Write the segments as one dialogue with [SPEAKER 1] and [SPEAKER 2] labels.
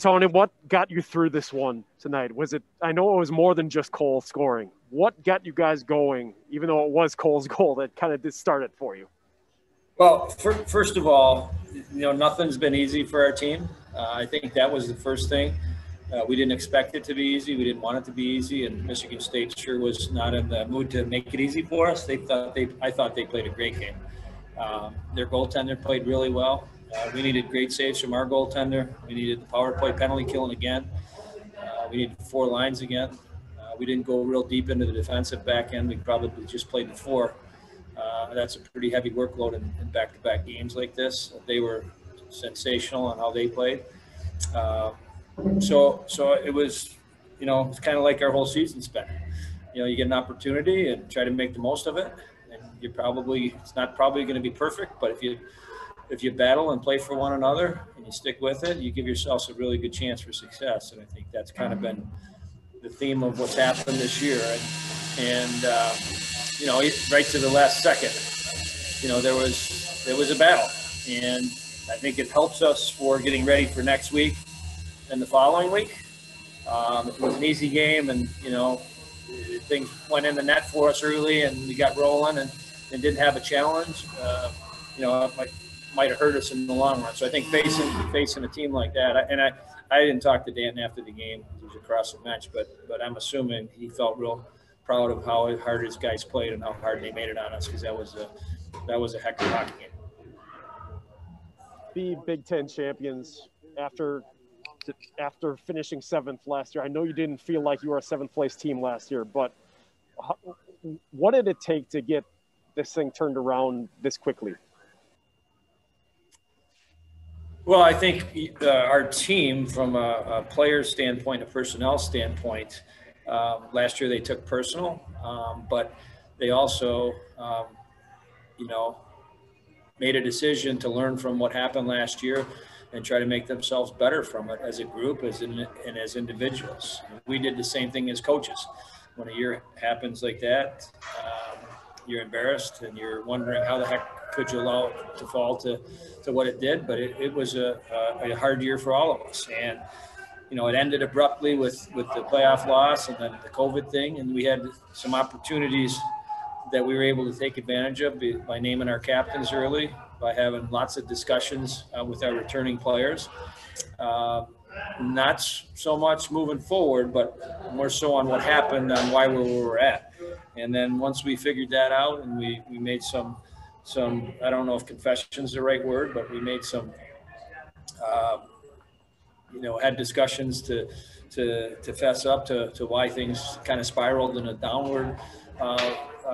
[SPEAKER 1] Tony, what got you through this one tonight? Was it? I know it was more than just Cole scoring. What got you guys going, even though it was Cole's goal that kind of did start it for you?
[SPEAKER 2] Well, first of all, nothing's been easy for our team. I think that was the first thing. We didn't expect it to be easy. We didn't want it to be easy, and Michigan State sure was not in the mood to make it easy for us. I thought they played a great game. Their goaltender played really well. We needed great saves from our goaltender. We needed the power play penalty killing again. We needed 4 lines again. We didn't go real deep into the defensive back end. We probably just played the 4. That's a pretty heavy workload in back-to-back games like this. They were sensational on how they played. So it was, it's kind of like our whole season's been. You get an opportunity and try to make the most of it. And it's not probably going to be perfect, but if you battle and play for one another and you stick with it, you give yourselves a really good chance for success. And I think that's kind of been the theme of what's happened this year. And right to the last second, there was a battle. And I think it helps us for getting ready for next week and the following week. It was an easy game, and, things went in the net for us early, and we got rolling and didn't have a challenge. It might have hurt us in the long run. So I think facing a team like that, and I didn't talk to Dan after the game. He was across the bench, but I'm assuming he felt real proud of how hard his guys played and how hard they made it on us, because that was a heck of a hockey game.
[SPEAKER 1] The Big Ten champions after finishing 7th last year. I know you didn't feel like you were a 7th place team last year, but what did it take to get this thing turned around this quickly?
[SPEAKER 2] Well, I think our team, from a player standpoint, a personnel standpoint, last year they took personal, but they also, made a decision to learn from what happened last year and try to make themselves better from it as a group and as individuals. We did the same thing as coaches. When a year happens like that, you're embarrassed and you're wondering how the heck could you allow it to fall to what it did. But it was a hard year for all of us. And, it ended abruptly with the playoff loss and then the COVID thing. And we had some opportunities that we were able to take advantage of by naming our captains early, by having lots of discussions with our returning players. Not so much moving forward, but more so on what happened, on why we're where we're at. And then once we figured that out and we made some, I don't know if confession is the right word, but we made some, had discussions to fess up to why things kind of spiraled in a downward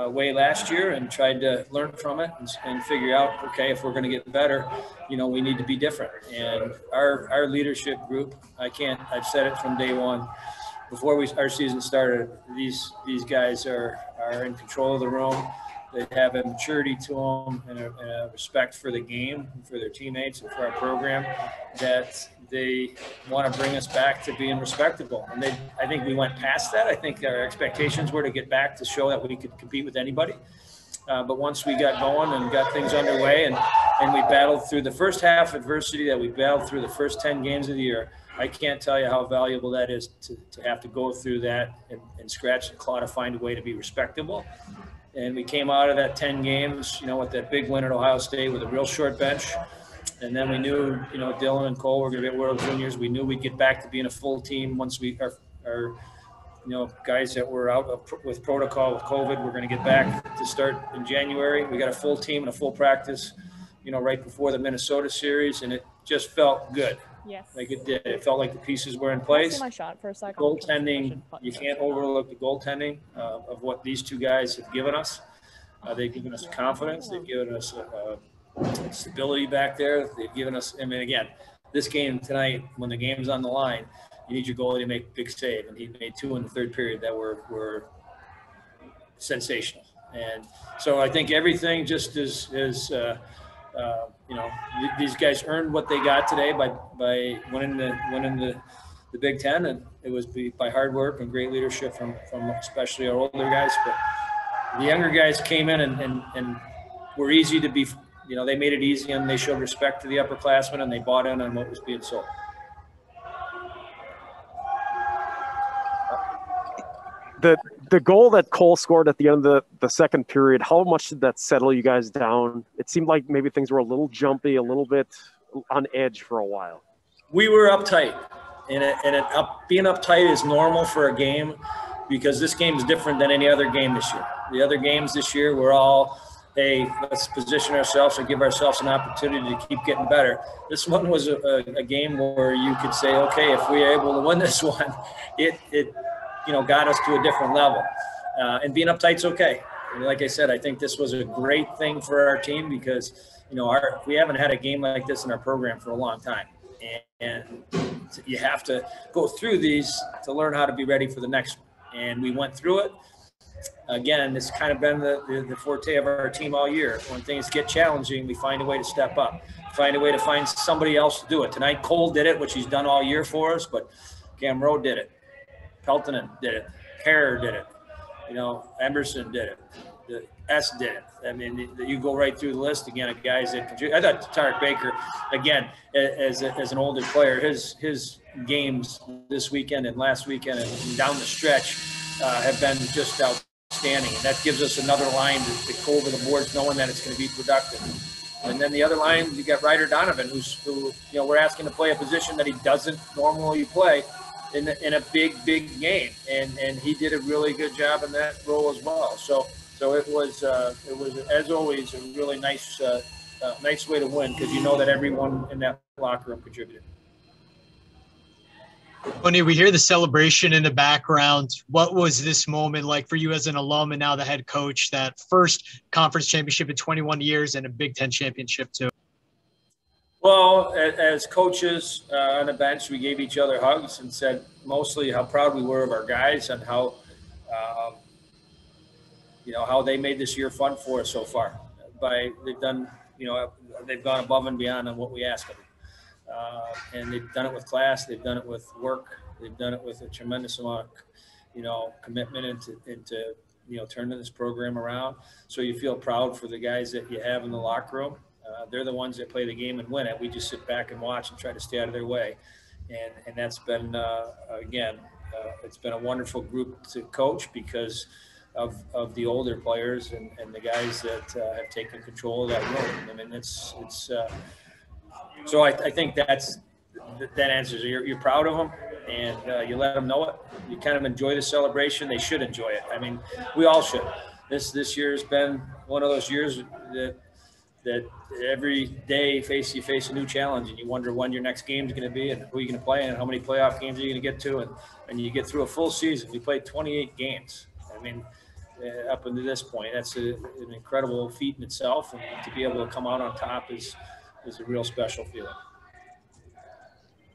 [SPEAKER 2] way last year, and tried to learn from it and figure out, okay, if we're going to get better, we need to be different. And our leadership group, I've said it from day one, before our season started, these guys are in control of the room. They have a maturity to them and a respect for the game, and for their teammates, and for our program, that they want to bring us back to being respectable. And I think we went past that. I think our expectations were to get back to show that we could compete with anybody. But once we got going and got things underway and we battled through the first half adversity that we battled through the first 10 games of the year, I can't tell you how valuable that is to have to go through that and scratch and claw to find a way to be respectable. And we came out of that 10 games, with that big win at Ohio State with a real short bench. And then we knew, Dylan and Cole were going to be at World Juniors. We knew we'd get back to being a full team once our guys that were out with protocol with COVID, we're going to get back to start in January. We got a full team and a full practice, right before the Minnesota series, and it just felt good.
[SPEAKER 3] Yes.
[SPEAKER 2] Like it did. It felt like the pieces were in place.
[SPEAKER 3] My shot for a second.
[SPEAKER 2] Goaltending, you can't overlook the goaltending of what these two guys have given us. They've given us confidence. They've given us stability back there. They've given us, again, this game tonight, when the game's on the line, you need your goalie to make a big save. And he made 2 in the third period that were sensational. And so I think everything just is these guys earned what they got today by winning the Big Ten, and it was by hard work and great leadership from especially our older guys. But the younger guys came in and were easy to be. They made it easy, and they showed respect to the upperclassmen, and they bought in on what was being sold.
[SPEAKER 1] The goal that Cole scored at the end of the second period, how much did that settle you guys down? It seemed like maybe things were a little jumpy, a little bit on edge for a while.
[SPEAKER 2] We were uptight, being uptight is normal for a game because this game is different than any other game this year. The other games this year were all, hey, let's position ourselves and give ourselves an opportunity to keep getting better. This one was a game where you could say, okay, if we are able to win this one, it got us to a different level. And being uptight's okay. And like I said, I think this was a great thing for our team because, we haven't had a game like this in our program for a long time. And you have to go through these to learn how to be ready for the next one. And we went through it. Again, it's kind of been the forte of our team all year. When things get challenging, we find a way to step up, find a way to find somebody else to do it. Tonight, Cole did it, which he's done all year for us, but Cam Rowe did it. Peltonen did it. Kerr did it. Emerson did it. The S did it. I mean, you go right through the list again of guys that contribute. I thought Tarek Baker, again, as an older player, his games this weekend and last weekend and down the stretch have been just outstanding. And that gives us another line to go over the boards knowing that it's going to be productive. And then the other line, you got Ryder Donovan, who we're asking to play a position that he doesn't normally play in a big game. And he did a really good job in that role as well. So it was as always a really nice way to win because that everyone in that locker room contributed.
[SPEAKER 3] Tony, we hear the celebration in the background. What was this moment like for you as an alum and now the head coach? That first conference championship in 21 years and a Big Ten championship too.
[SPEAKER 2] Well, as coaches on the bench, we gave each other hugs and said mostly how proud we were of our guys and how they made this year fun for us so far. They've done, they've gone above and beyond on what we asked of them. And they've done it with class. They've done it with work. They've done it with a tremendous amount of, commitment into turning this program around. So you feel proud for the guys that you have in the locker room. They're the ones that play the game and win it. We just sit back and watch and try to stay out of their way. And that's been, it's been a wonderful group to coach because of the older players and the guys that have taken control of that room. I mean, so I think that answers it. You're proud of them, and you let them know it. You kind of enjoy the celebration. They should enjoy it. I mean, we all should. This year has been one of those years that every day you face a new challenge, and you wonder when your next game is going to be and who you're going to play and how many playoff games are you going to get to. And you get through a full season. We played 28 games. I mean, up until this point, that's an incredible feat in itself. And to be able to come out on top is a real special feeling.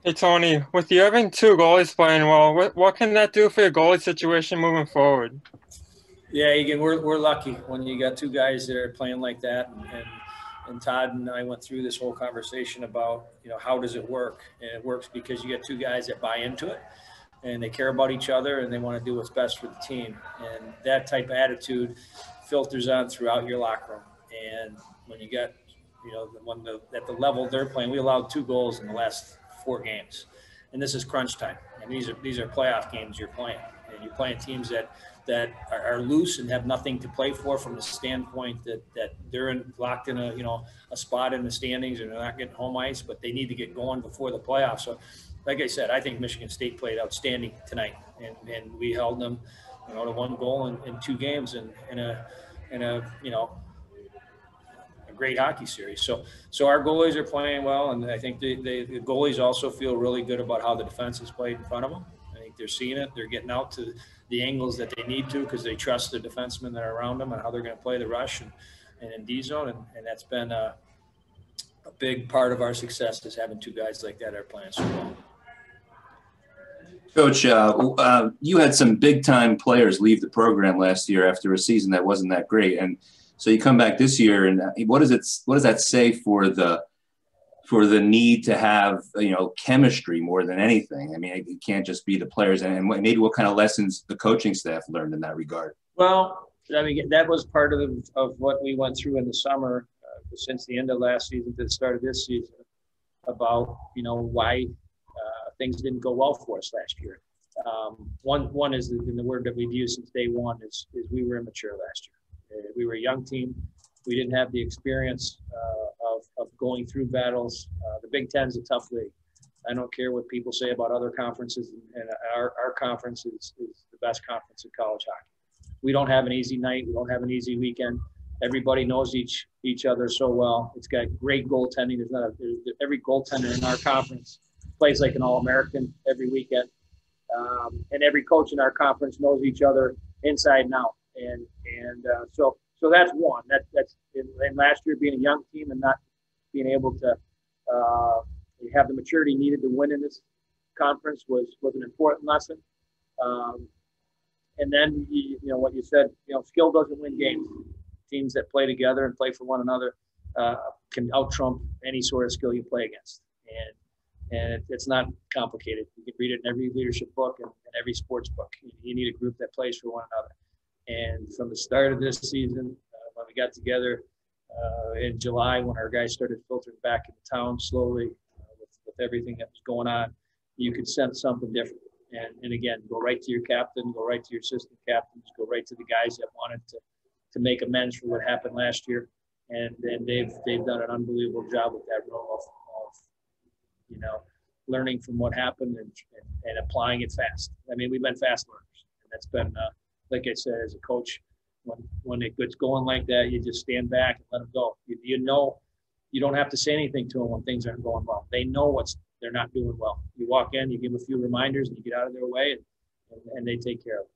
[SPEAKER 4] Hey, Tony, with you having two goalies playing well, what can that do for your goalie situation moving forward?
[SPEAKER 2] Yeah, again, we're lucky when you got two guys that are playing like that. And Todd and I went through this whole conversation about, how does it work? And it works because you got two guys that buy into it and they care about each other and they want to do what's best for the team. And that type of attitude filters on throughout your locker room. And when you got, at the level they're playing, we allowed 2 goals in the last 4 games. And this is crunch time. And these are playoff games you're playing. And you're playing teams that are loose and have nothing to play for from the standpoint that they're locked in a spot in the standings and they're not getting home ice, but they need to get going before the playoffs. So, like I said, I think Michigan State played outstanding tonight, and we held them, to 1 goal in 2 games in a great hockey series. So our goalies are playing well, and I think the goalies also feel really good about how the defense has played in front of them. I think they're seeing it. They're getting out to the angles that they need to because they trust the defensemen that are around them and how they're going to play the rush and in D zone, and that's been a big part of our success is having 2 guys like that are playing so well.
[SPEAKER 5] Coach, you had some big-time players leave the program last year after a season that wasn't that great, and so you come back this year. And what does that say for the need to have chemistry more than anything? I mean, it can't just be the players, and maybe what kind of lessons the coaching staff learned in that regard.
[SPEAKER 2] Well, I mean, that was part of what we went through in the summer since the end of last season to the start of this season about why things didn't go well for us last year. One is in the word that we've used since day one is we were immature last year. We were a young team. We didn't have the experience of going through battles. The Big Ten is a tough league. I don't care what people say about other conferences, and our conference is the best conference in college hockey. We don't have an easy night. We don't have an easy weekend. Everybody knows each other so well. It's got great goaltending. Every goaltender in our conference plays like an All-American every weekend. And every coach in our conference knows each other inside and out. And so that's one. That's and last year being a young team and not being able to have the maturity needed to win in this conference was an important lesson. And then what you said, skill doesn't win games. Teams that play together and play for one another can out-trump any sort of skill you play against. And it's not complicated. You can read it in every leadership book and every sports book. You need a group that plays for one another. And from the start of this season, when we got together in July, when our guys started filtering back into town slowly with everything that was going on, you could sense something different. And again, go right to your captain, go right to your assistant captains, go right to the guys that wanted to make amends for what happened last year. And they've done an unbelievable job with that role of learning from what happened and applying it fast. I mean, we've been fast learners. And that's been, like I said, as a coach, when it gets going like that, you just stand back and let them go. You don't have to say anything to them when things aren't going well. They know they're not doing well. You walk in, you give them a few reminders, and you get out of their way, and they take care of it.